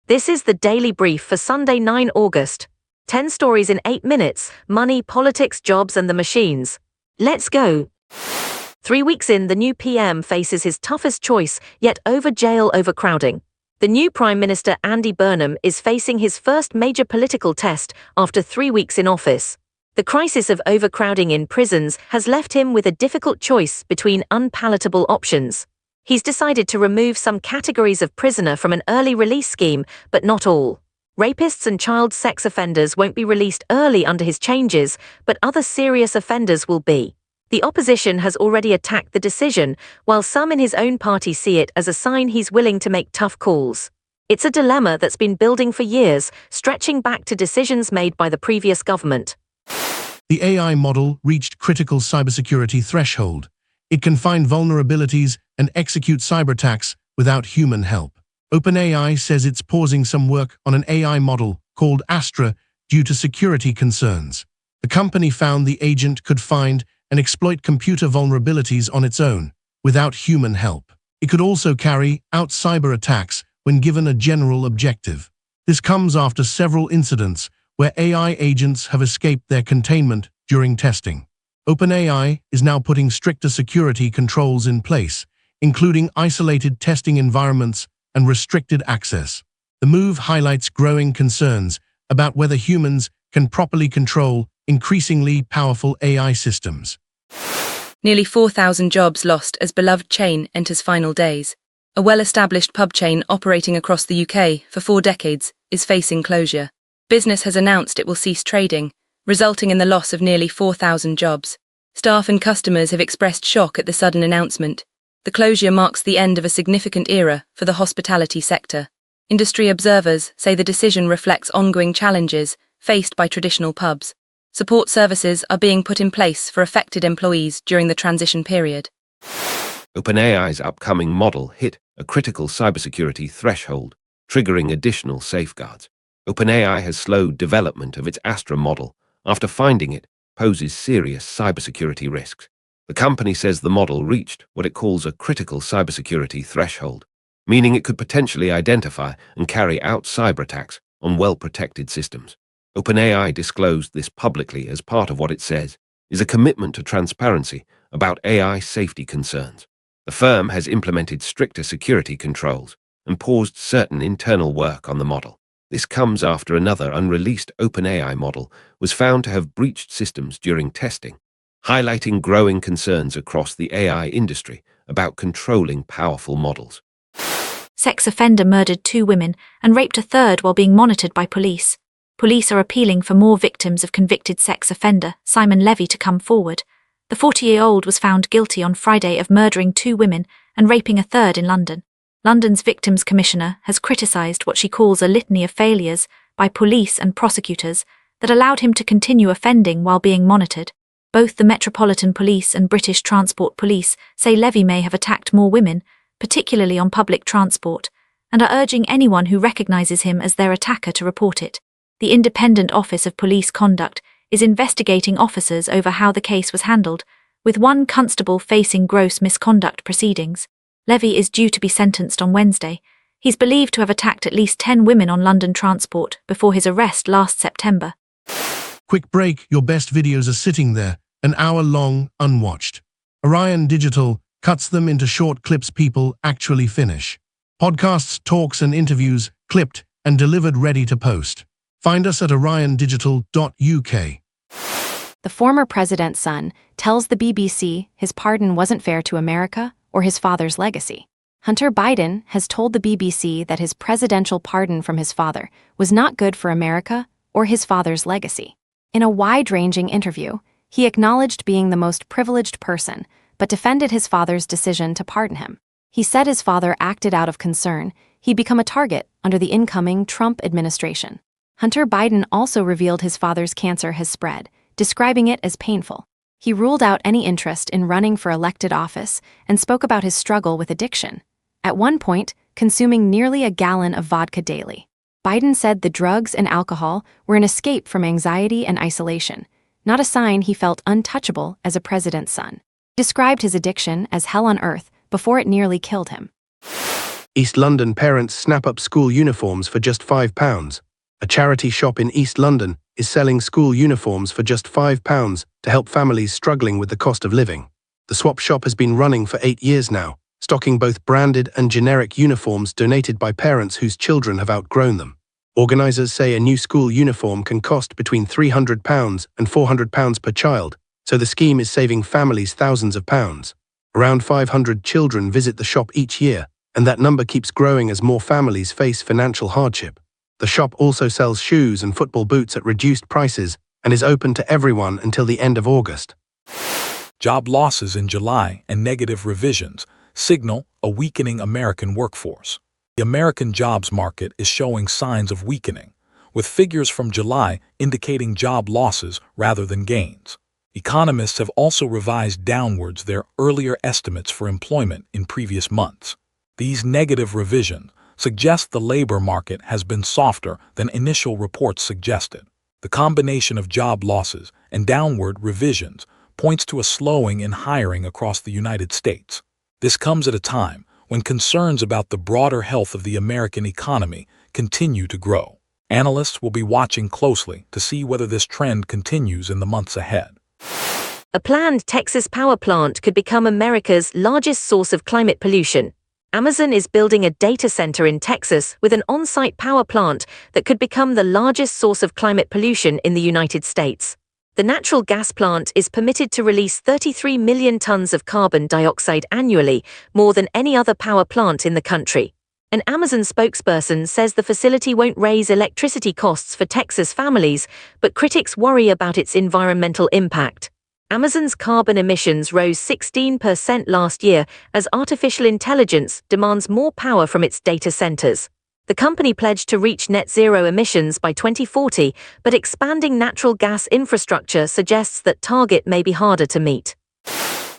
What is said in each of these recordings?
This is the Daily Brief for Sunday, 9 August. 10 stories in 8 minutes: money, politics, jobs, and the machines. Let's go. 3 weeks in, the new PM faces his toughest choice yet over jail overcrowding. The new Prime Minister Andy Burnham is facing his first major political test after 3 weeks in office. The crisis of overcrowding in prisons has left him with a difficult choice between unpalatable options. He's decided to remove some categories of prisoner from an early release scheme, but not all. Rapists and child sex offenders won't be released early under his changes, but other serious offenders will be. The opposition has already attacked the decision, while some in his own party see it as a sign he's willing to make tough calls. It's a dilemma that's been building for years, stretching back to decisions made by the previous government. The AI model reached critical cybersecurity threshold. It can find vulnerabilities and execute cyberattacks without human help. OpenAI says it's pausing some work on an AI model called Astra due to security concerns. The company found the agent could find and exploit computer vulnerabilities on its own, without human help. It could also carry out cyber attacks when given a general objective. This comes after several incidents where AI agents have escaped their containment during testing. OpenAI is now putting stricter security controls in place, including isolated testing environments and restricted access. The move highlights growing concerns about whether humans can properly control increasingly powerful AI systems. Nearly 4,000 jobs lost as beloved chain enters final days. A well-established pub chain operating across the UK for 4 decades is facing closure. Business has announced it will cease trading, resulting in the loss of nearly 4,000 jobs. Staff and customers have expressed shock at the sudden announcement. The closure marks the end of a significant era for the hospitality sector. Industry observers say the decision reflects ongoing challenges faced by traditional pubs. Support services are being put in place for affected employees during the transition period. OpenAI's upcoming model hit a critical cybersecurity threshold, triggering additional safeguards. OpenAI has slowed development of its Astra model after finding it poses serious cybersecurity risks. The company says the model reached what it calls a critical cybersecurity threshold, meaning it could potentially identify and carry out cyberattacks on well-protected systems. OpenAI disclosed this publicly as part of what it says is a commitment to transparency about AI safety concerns. The firm has implemented stricter security controls and paused certain internal work on the model. This comes after another unreleased OpenAI model was found to have breached systems during testing, highlighting growing concerns across the AI industry about controlling powerful models. Sex offender murdered 2 women and raped a third while being monitored by police. Police are appealing for more victims of convicted sex offender Simon Levy to come forward. The 40-year-old was found guilty on Friday of murdering 2 women and raping a third in London. London's Victims Commissioner has criticised what she calls a litany of failures by police and prosecutors that allowed him to continue offending while being monitored. Both the Metropolitan Police and British Transport Police say Levy may have attacked more women, particularly on public transport, and are urging anyone who recognises him as their attacker to report it. The Independent Office of Police Conduct is investigating officers over how the case was handled, with one constable facing gross misconduct proceedings. Levy is due to be sentenced on Wednesday. He's believed to have attacked at least 10 women on London transport before his arrest last September. Quick break, your best videos are sitting there, an hour long, unwatched. Orion Digital cuts them into short clips people actually finish. Podcasts, talks, and interviews clipped and delivered ready to post. Find us at oriondigital.uk. The former president's son tells the BBC his pardon wasn't fair to America or his father's legacy. Hunter Biden has told the BBC that his presidential pardon from his father was not good for America or his father's legacy. In a wide-ranging interview, he acknowledged being the most privileged person, but defended his father's decision to pardon him. He said his father acted out of concern he'd become a target under the incoming Trump administration. Hunter Biden also revealed his father's cancer has spread, describing it as painful. He ruled out any interest in running for elected office and spoke about his struggle with addiction, at one point consuming nearly a gallon of vodka daily. Biden said the drugs and alcohol were an escape from anxiety and isolation, not a sign he felt untouchable as a president's son. Described his addiction as hell on earth before it nearly killed him. East London parents snap up school uniforms for just £5. A charity shop in East London is selling school uniforms for just £5 to help families struggling with the cost of living. The swap shop has been running for 8 years now, stocking both branded and generic uniforms donated by parents whose children have outgrown them. Organisers say a new school uniform can cost between £300 and £400 per child, so the scheme is saving families thousands of pounds. Around 500 children visit the shop each year, and that number keeps growing as more families face financial hardship. The shop also sells shoes and football boots at reduced prices and is open to everyone until the end of August. Job losses in July and negative revisions signal a weakening American workforce. The American jobs market is showing signs of weakening, with figures from July indicating job losses rather than gains. Economists have also revised downwards their earlier estimates for employment in previous months. These negative revisions suggest the labor market has been softer than initial reports suggested. The combination of job losses and downward revisions points to a slowing in hiring across the United States. This comes at a time when concerns about the broader health of the American economy continue to grow. Analysts will be watching closely to see whether this trend continues in the months ahead. A planned Texas power plant could become America's largest source of climate pollution. Amazon is building a data center in Texas with an on-site power plant that could become the largest source of climate pollution in the United States. The natural gas plant is permitted to release 33 million tons of carbon dioxide annually, more than any other power plant in the country. An Amazon spokesperson says the facility won't raise electricity costs for Texas families, but critics worry about its environmental impact. Amazon's carbon emissions rose 16% last year as artificial intelligence demands more power from its data centers. The company pledged to reach net zero emissions by 2040, but expanding natural gas infrastructure suggests that target may be harder to meet.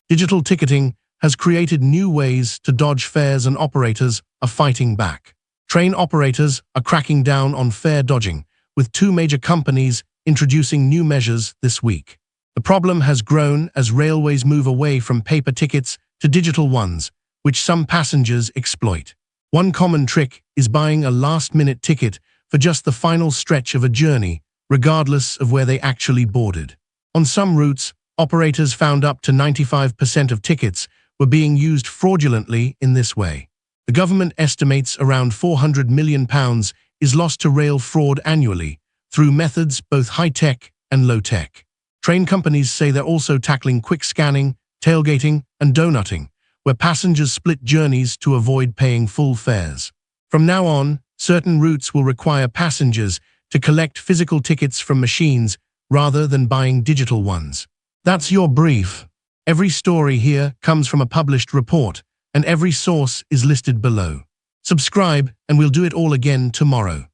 Digital ticketing has created new ways to dodge fares, and operators are fighting back. Train operators are cracking down on fare dodging, with 2 major companies introducing new measures this week. The problem has grown as railways move away from paper tickets to digital ones, which some passengers exploit. One common trick is buying a last-minute ticket for just the final stretch of a journey, regardless of where they actually boarded. On some routes, operators found up to 95% of tickets were being used fraudulently in this way. The government estimates around £400 million is lost to rail fraud annually, through methods both high-tech and low-tech. Train companies say they're also tackling quick scanning, tailgating, and donutting, where passengers split journeys to avoid paying full fares. From now on, certain routes will require passengers to collect physical tickets from machines rather than buying digital ones. That's your brief. Every story here comes from a published report, and every source is listed below. Subscribe, and we'll do it all again tomorrow.